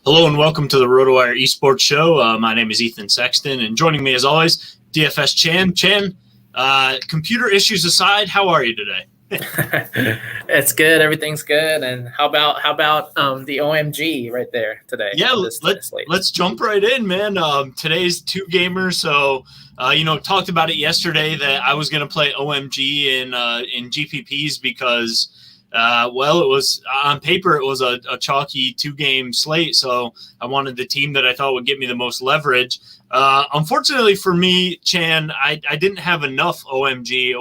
Hello and welcome to the RotoWire esports show. My name is Ethan Sexton, and joining me as always, DFS Chan. Chan, computer issues aside, how are you today? It's good. Everything's good. And how about the OMG right there today? Yeah, let's jump right in, man. Today's two gamers, so talked about it yesterday that I was going to play OMG in GPPs because. It was on paper, it was a chalky 2-game slate. So I wanted the team that I thought would get me the most leverage. Unfortunately for me, Chan, I didn't have enough OMG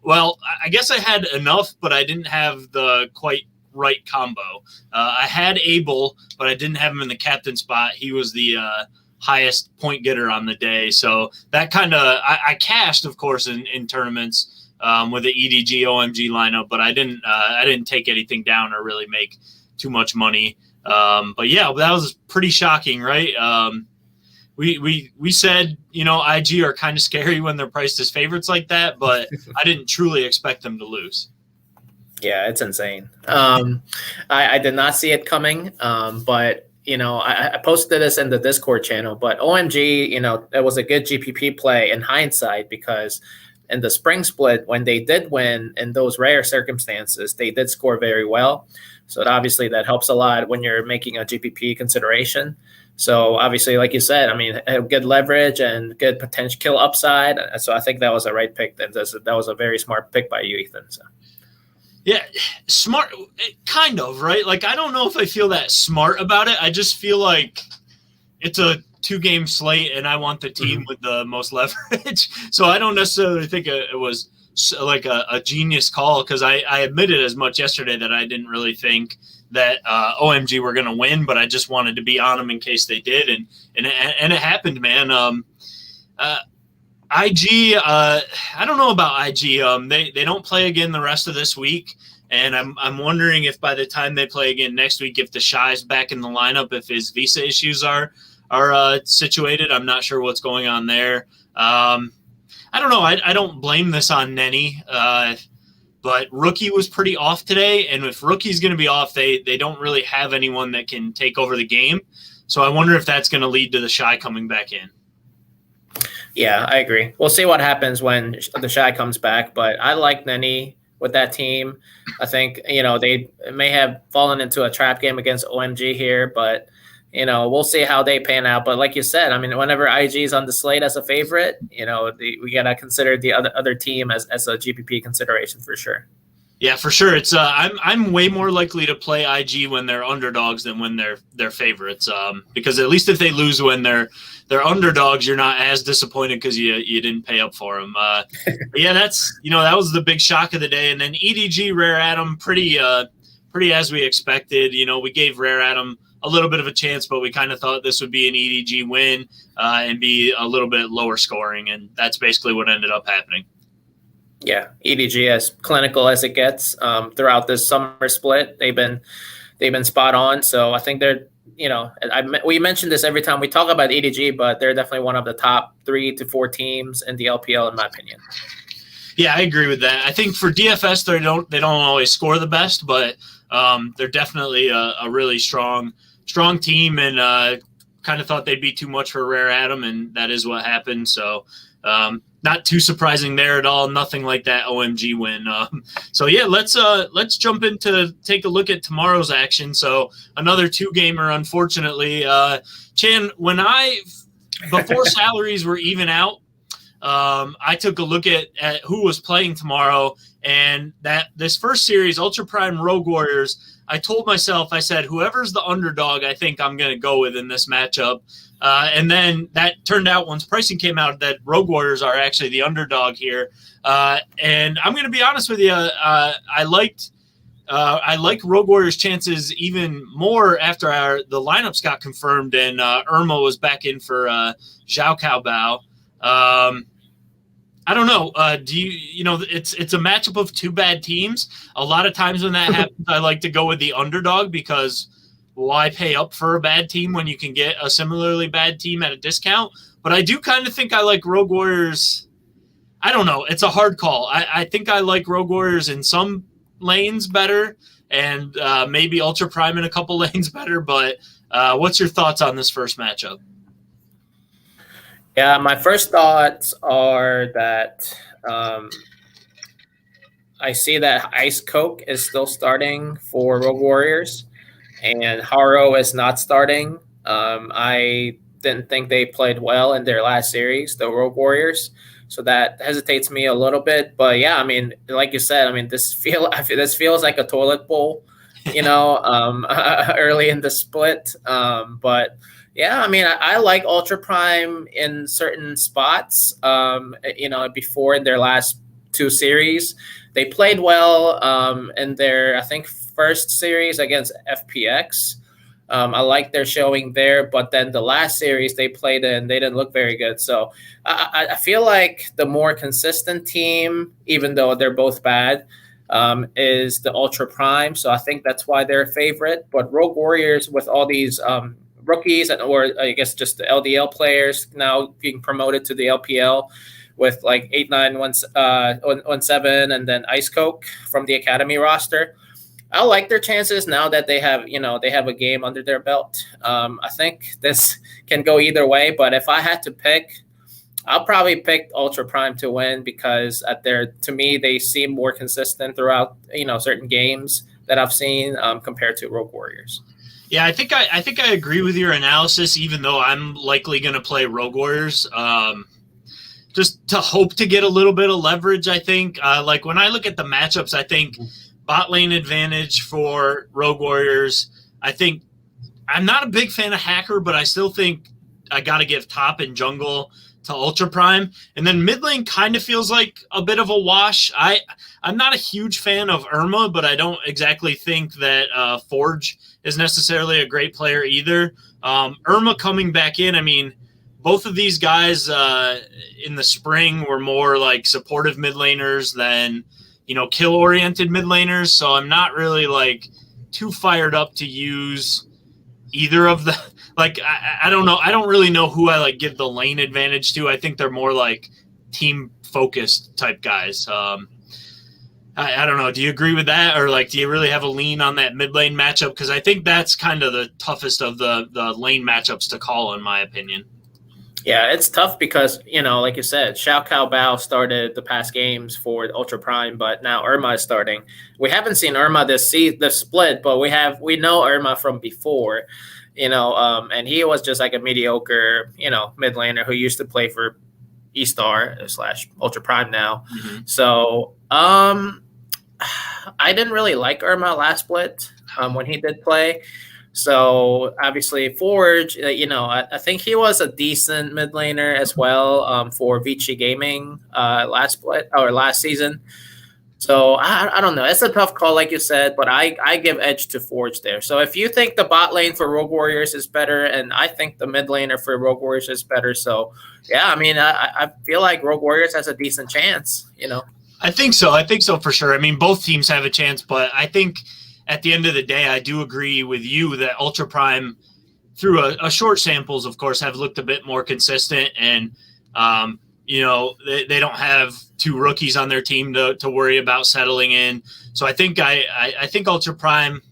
I guess I had enough, but I didn't have the quite right combo. I had Abel, but I didn't have him in the captain spot. He was the highest point getter on the day. So that kind of, I cashed, of course, in tournaments. With the EDG OMG lineup, but I didn't take anything down or really make too much money. But yeah, that was pretty shocking, right? We said, IG are kind of scary when they're priced as favorites like that, but I didn't truly expect them to lose. Yeah, it's insane. I did not see it coming, but I posted this in the Discord channel, but OMG, it was a good GPP play in hindsight because in the spring split, when they did win in those rare circumstances, they did score very well. So obviously that helps a lot when you're making a GPP consideration. So obviously, like you said, good leverage and good potential kill upside. So I think that was a right pick. That was a very smart pick by you, Ethan. So. Yeah, smart, kind of, right? Like, I don't know if I feel that smart about it. I just feel like it's a 2-game slate and I want the team with the most leverage. So I don't necessarily think it was like a genius call because I admitted as much yesterday that I didn't really think that OMG were going to win, but I just wanted to be on them in case they did. And it happened, man. IG, I don't know about IG. They don't play again the rest of this week. And I'm wondering if by the time they play again next week, if the Shy's back in the lineup, if his visa issues are situated. I'm not sure what's going on there. I don't know. I don't blame this on Nenny, but Rookie was pretty off today. And if Rookie's going to be off, they don't really have anyone that can take over the game. So I wonder if that's going to lead to the Shy coming back in. Yeah, I agree. We'll see what happens when the Shy comes back. But I like Nenny with that team. I think, they may have fallen into a trap game against OMG here, but we'll see how they pan out. But like you said, whenever IG is on the slate as a favorite, we got to consider the other team as a GPP consideration for sure. Yeah, for sure. It's I'm way more likely to play IG when they're underdogs than when they're favorites. Because at least if they lose when they're underdogs, you're not as disappointed because you didn't pay up for them. But yeah, that's that was the big shock of the day. And then EDG Rare Atom, pretty as we expected. We gave Rare Atom a little bit of a chance, but we kind of thought this would be an EDG win and be a little bit lower scoring, and that's basically what ended up happening. Yeah, EDG as clinical as it gets throughout this summer split. They've been spot on. So I think they're we mention this every time we talk about EDG, but they're definitely one of the top 3 to 4 teams in the LPL in my opinion. Yeah, I agree with that. I think for DFS they don't always score the best, but they're definitely a really strong team, and kind of thought they'd be too much for Rare Atom, and that is what happened. So not too surprising there at all. Nothing like that OMG win. So yeah, let's jump into take a look at tomorrow's action. So another 2-gamer, unfortunately. Chan, before salaries were even out, I took a look at who was playing tomorrow, and that this first series, Ultra Prime Rogue Warriors, I told myself, I said, whoever's the underdog, I think I'm going to go with in this matchup. And then that turned out once pricing came out that Rogue Warriors are actually the underdog here. And I'm going to be honest with you, I liked Rogue Warriors' chances even more after the lineups got confirmed and Irma was back in for Zhao Caobao. I don't know. It's a matchup of 2 bad teams. A lot of times when that happens, I like to go with the underdog because why pay up for a bad team when you can get a similarly bad team at a discount? But I do kind of think I like Rogue Warriors. I don't know. It's a hard call. I think I like Rogue Warriors in some lanes better and maybe Ultra Prime in a couple lanes better. But What's your thoughts on this first matchup? Yeah, my first thoughts are that I see that Ice Coke is still starting for Rogue Warriors, and Haro is not starting. I didn't think they played well in their last series, the Rogue Warriors, so that hesitates me a little bit. But yeah, I mean, like you said, I mean, this feels like a toilet bowl, early in the split. But yeah, I mean, I like Ultra Prime in certain spots. Before in their last two series, they played well in their, I think, first series against FPX. I like their showing there, but then the last series they played in, they didn't look very good. So I feel like the more consistent team, even though they're both bad, is the Ultra Prime. So I think that's why they're a favorite. But Rogue Warriors, with all these rookies, or I guess just the LDL players now being promoted to the LPL, with like 8917 and then Ice Coke from the academy roster, I like their chances now that they have a game under their belt. I think this can go either way, but if I had to pick, I'll probably pick Ultra Prime to win because to me, they seem more consistent throughout certain games that I've seen compared to Rogue Warriors. Yeah, I think I agree with your analysis, even though I'm likely going to play Rogue Warriors. Just to hope to get a little bit of leverage, I think. Like when I look at the matchups, I think bot lane advantage for Rogue Warriors. I think I'm not a big fan of Hacker, but I still think I got to give top and jungle to Ultra Prime. And then mid lane kind of feels like a bit of a wash. I'm not a huge fan of Irma, but I don't exactly think that Forge is necessarily a great player either. Irma coming back in, I mean, both of these guys in the spring were more like supportive mid laners than, kill-oriented mid laners. So I'm not really like too fired up to use either of the like. I don't know. I don't really know who I like give the lane advantage to. I think they're more like team focused type guys. I don't know. Do you agree with that, or like, do you really have a lean on that mid lane matchup? Because I think that's kind of the toughest of the lane matchups to call, in my opinion. Yeah, it's tough because, like you said, Xiao Kao Bao started the past games for Ultra Prime, but now Irma is starting. We haven't seen Irma this split, but we know Irma from before, and he was just like a mediocre, mid laner who used to play for E-Star / Ultra Prime now. Mm-hmm. So I didn't really like Irma last split when he did play. So obviously Forge, I think he was a decent mid laner as well for Vici Gaming last season. So I don't know. It's a tough call, like you said, but I give edge to Forge there. So if you think the bot lane for Rogue Warriors is better, and I think the mid laner for Rogue Warriors is better, so yeah, I mean, I feel like Rogue Warriors has a decent chance. I think so for sure. I mean, both teams have a chance, but I think at the end of the day, I do agree with you that Ultra Prime, through a short samples, of course, have looked a bit more consistent, and they don't have two rookies on their team to worry about settling in. So I think I think Ultra Prime,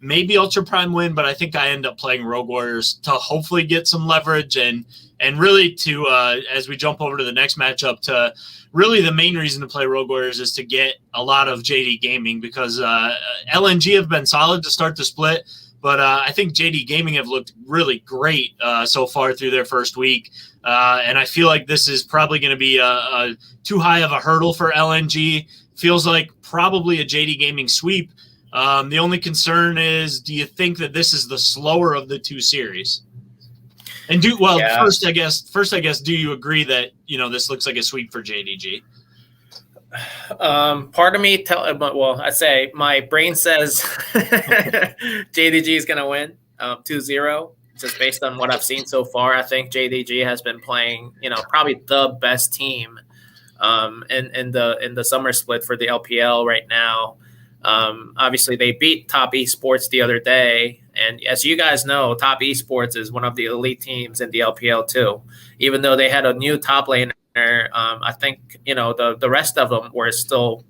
maybe Ultra Prime win, but I think I end up playing Rogue Warriors to hopefully get some leverage and really to as we jump over to the next matchup, to really the main reason to play Rogue Warriors is to get a lot of JD Gaming, because LNG have been solid to start the split, but I think JD Gaming have looked really great so far through their first week. And I feel like this is probably going to be a too high of a hurdle for LNG. Feels like probably a JD Gaming sweep. The only concern is, do you think that this is the slower of the two series? And first, I guess, do you agree that, this looks like a sweep for JDG? Part of me I say my brain says JDG is going to win 2-0. Just based on what I've seen so far, I think JDG has been playing, probably the best team in the summer split for the LPL right now. Obviously, they beat Top Esports the other day, and as you guys know, Top Esports is one of the elite teams in the LPL too. Even though they had a new top laner, I think the rest of them were still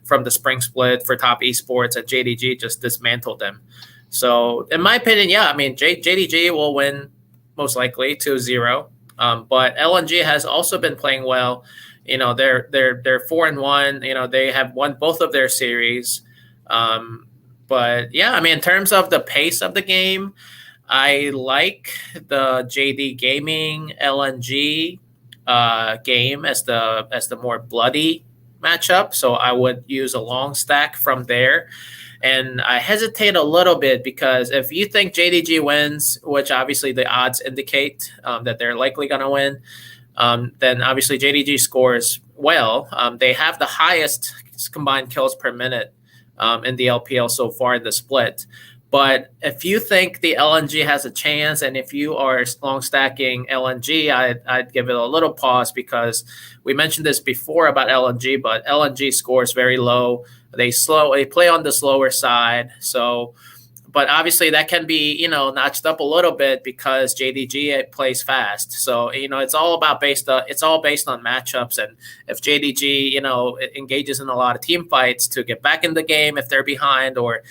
from the spring split for Top Esports, and JDG just dismantled them. So in my opinion, yeah, I mean, JDG will win most likely 2-0. But LNG has also been playing well. They're 4-1. They have won both of their series. But yeah, I mean, in terms of the pace of the game, I like the JD Gaming LNG game as the more bloody matchup. So I would use a long stack from there. And I hesitate a little bit because if you think JDG wins, which obviously the odds indicate that they're likely going to win, then obviously JDG scores well. They have the highest combined kills per minute in the LPL so far in the split. But if you think the LNG has a chance, and if you are long stacking LNG, I'd give it a little pause because we mentioned this before about LNG, but LNG scores very low. They play on the slower side. So, but obviously that can be, notched up a little bit because JDG plays fast. So, it's all based on matchups. And if JDG, engages in a lot of team fights to get back in the game if they're behind, or,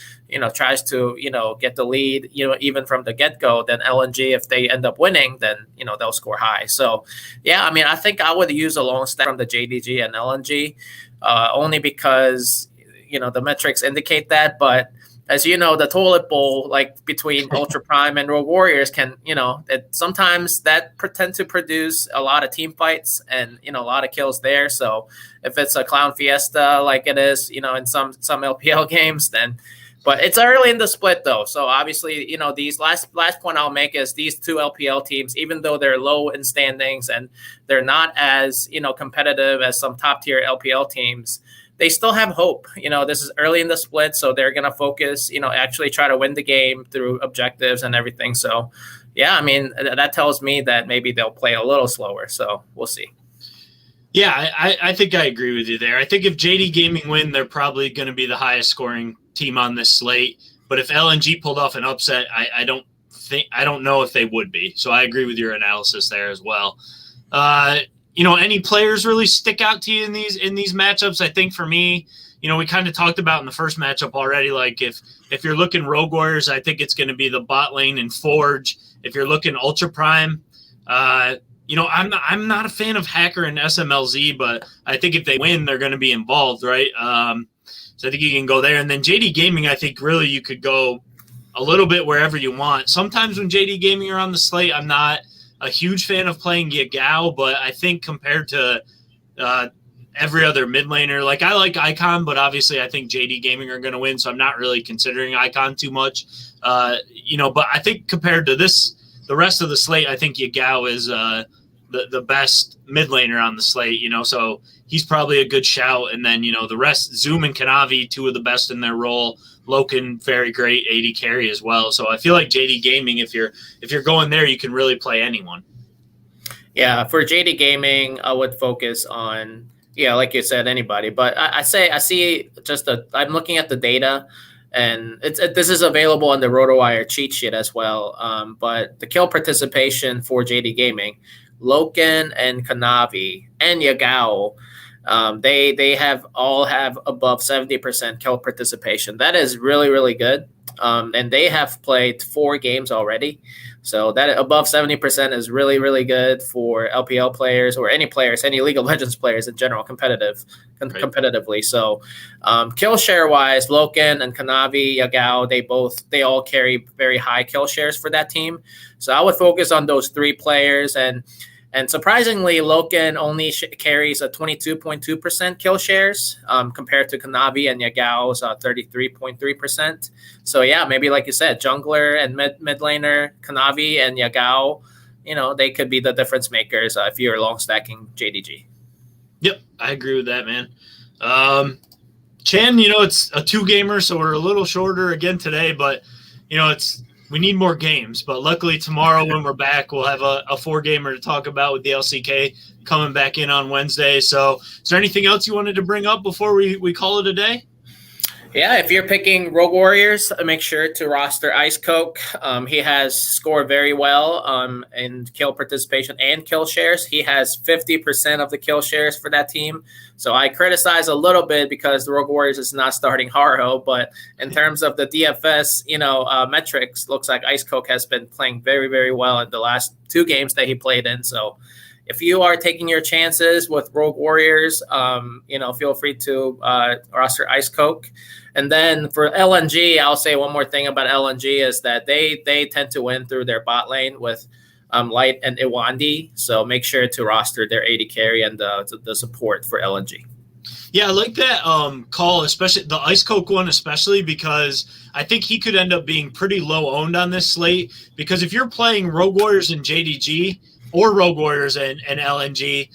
tries to, get the lead, even from the get-go, then LNG, if they end up winning, then, they'll score high. So, yeah, I mean, I think I would use a long stack from the JDG and LNG only because, the metrics indicate that. But as you know, the toilet bowl, like between Ultra Prime and Rogue Warriors, can, sometimes that tend to produce a lot of team fights and, a lot of kills there. So if it's a clown fiesta like it is, in some LPL games, then, but it's early in the split though. So obviously, these last point I'll make is these two LPL teams, even though they're low in standings and they're not as, competitive as some top tier LPL teams, they still have hope. This is early in the split, so they're going to focus, actually try to win the game through objectives and everything. So, yeah, I mean, that tells me that maybe they'll play a little slower. So we'll see. Yeah, I think I agree with you there. I think if JD Gaming win, they're probably going to be the highest scoring team on this slate. But if LNG pulled off an upset, I don't know if they would be. So I agree with your analysis there as well. Any players really stick out to you in these matchups? I think for me, we kind of talked about in the first matchup already. Like if you're looking Rogue Warriors, I think it's going to be the bot lane and Forge. If you're looking Ultra Prime, I'm not a fan of Hacker and SMLZ, but I think if they win, they're going to be involved, right? So I think you can go there. And then JD Gaming, I think really you could go a little bit wherever you want. Sometimes when JD Gaming are on the slate, I'm not a huge fan of playing Yagao, but I think compared to every other mid laner, like I like Icon, but obviously I think JD Gaming are going to win, so I'm not really considering Icon too much. But I think compared to the rest of the slate, I think Yagao is the best mid laner on the slate, so he's probably a good shout. And then, the rest, Zoom and Kanavi, two of the best in their role. Loken, very great AD carry as well. So I feel like JD Gaming, if you're going there, you can really play anyone. Yeah, for JD Gaming, I would focus on, like you said, anybody. But I see I'm looking at the data, and this is available on the RotoWire cheat sheet as well. But the kill participation for JD Gaming, Loken and Kanavi and Yagao, they all have above 70% kill participation. That is really, really good. And they have played 4 games already. So that above 70% is really, really good for LPL players or any players, any League of Legends players in general, competitively. So kill share wise, Loken and Kanavi, Yagao, they all carry very high kill shares for that team. So I would focus on those 3 players. And surprisingly, Loken only carries a 22.2% kill shares compared to Kanavi and Yagao's 33.3%. So, yeah, maybe like you said, jungler and mid laner, Kanavi and Yagao, they could be the difference makers if you're long stacking JDG. Yep, I agree with that, man. Chan, it's a 2-gamer, so we're a little shorter again today, but, we need more games, but luckily tomorrow when we're back, we'll have a 4-gamer to talk about with the LCK coming back in on Wednesday. So is there anything else you wanted to bring up before we call it a day? Yeah, if you're picking Rogue Warriors, make sure to roster Ice Coke. He has scored very well in kill participation and kill shares. He has 50% of the kill shares for that team. So I criticize a little bit because the Rogue Warriors is not starting Haro, but in terms of the DFS, metrics, looks like Ice Coke has been playing very, very well in the last 2 games that he played in. So if you are taking your chances with Rogue Warriors, feel free to roster Ice Coke. And then for LNG, I'll say one more thing about LNG is that they tend to win through their bot lane with Light and Iwandi. So make sure to roster their AD carry and the support for LNG. Yeah, I like that call, especially the Ice Coke one, especially because I think he could end up being pretty low owned on this slate. Because if you're playing Rogue Warriors and JDG or Rogue Warriors and LNG,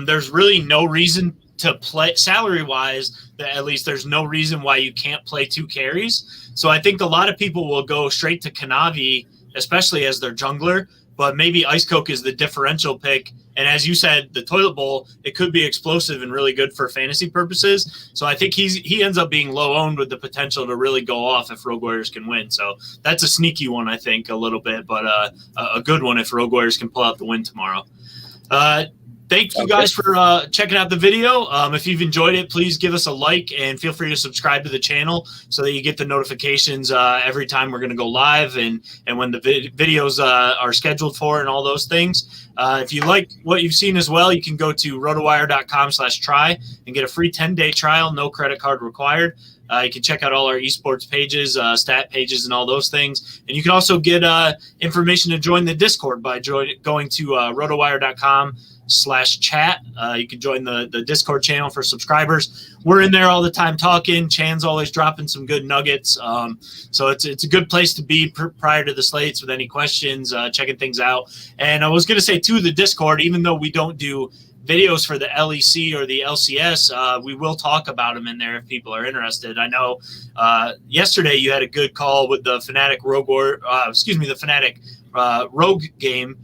there's really no reason to play salary-wise. At least there's no reason why you can't play 2 carries. So I think a lot of people will go straight to Kanavi, especially as their jungler. But maybe Ice Coke is the differential pick. And as you said, the Toilet Bowl, it could be explosive and really good for fantasy purposes. So I think he ends up being low owned with the potential to really go off if Rogue Warriors can win. So that's a sneaky one, I think, a little bit, but a good one if Rogue Warriors can pull out the win tomorrow. Thank you guys for checking out the video. If you've enjoyed it, please give us a like and feel free to subscribe to the channel so that you get the notifications every time we're going to go live and when the videos are scheduled for and all those things. If you like what you've seen as well, you can go to rotowire.com/try and get a free 10-day trial, no credit card required. You can check out all our esports pages, stat pages, and all those things. And you can also get information to join the Discord by going to rotowire.com/chat. You can join the Discord channel for subscribers. We're in there all the time talking. Chan's always dropping some good nuggets. So it's a good place to be prior to the slates with any questions, checking things out. And I was going to say, too, the Discord, even though we don't do videos for the LEC or the LCS, we will talk about them in there if people are interested. I know yesterday you had a good call with the Fnatic Rogue game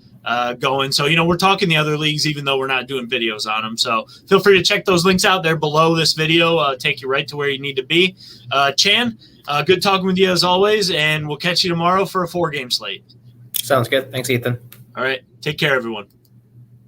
going. So, we're talking the other leagues, even though we're not doing videos on them. So feel free to check those links out there below this video, take you right to where you need to be. Chan, good talking with you as always, and we'll catch you tomorrow for a 4-game slate. Sounds good. Thanks, Ethan. All right. Take care, everyone.